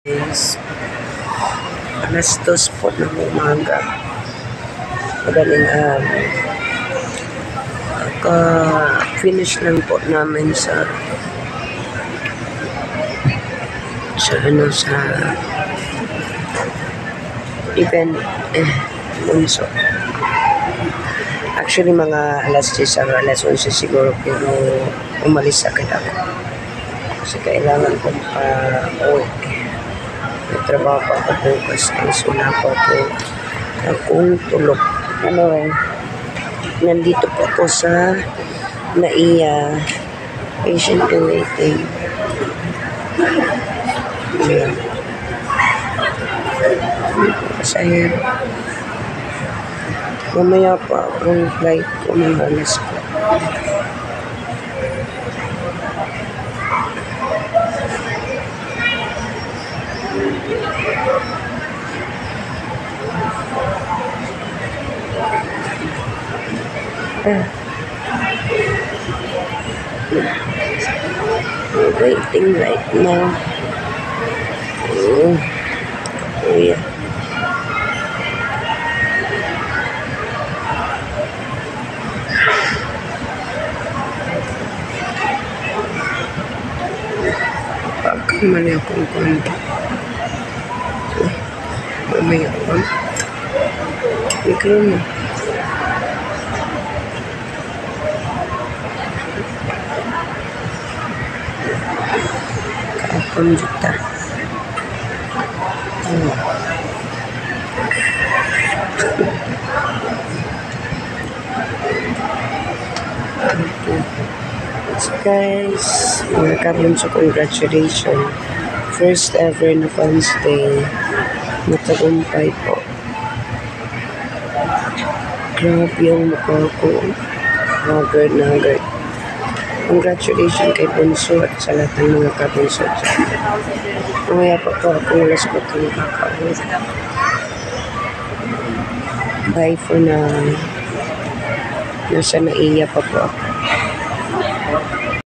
Is alas 2 po ng umaga. Madaling finish lang po namin sa event Bunso. Actually mga alas 10 or alas 11 siguro, pero umalis agad ako kasi kailangan ko uwi. May trabaho pa ako bukas, so wala pa po akong tulog. Nandito po ako sa NAIA patient waiting. Ayan. Kasi mamaya pa ang flight ko ng alas ko. Waiting right now. Oh yeah. Mali akong konti. Mamaya ako. Ikaw na. Kaapon juta. So guys, welcome sa congratulations. First ever na Fans Day. Matagumpay po. Grabe yung mukha ko. Haggard na haggard. Congratulations kay Bunso at sa lahat ng mga kabunso dyan. Mamaya pa po ako alas ko ito nakakaabot. Bye for now. Nasa NAIA pa po ako.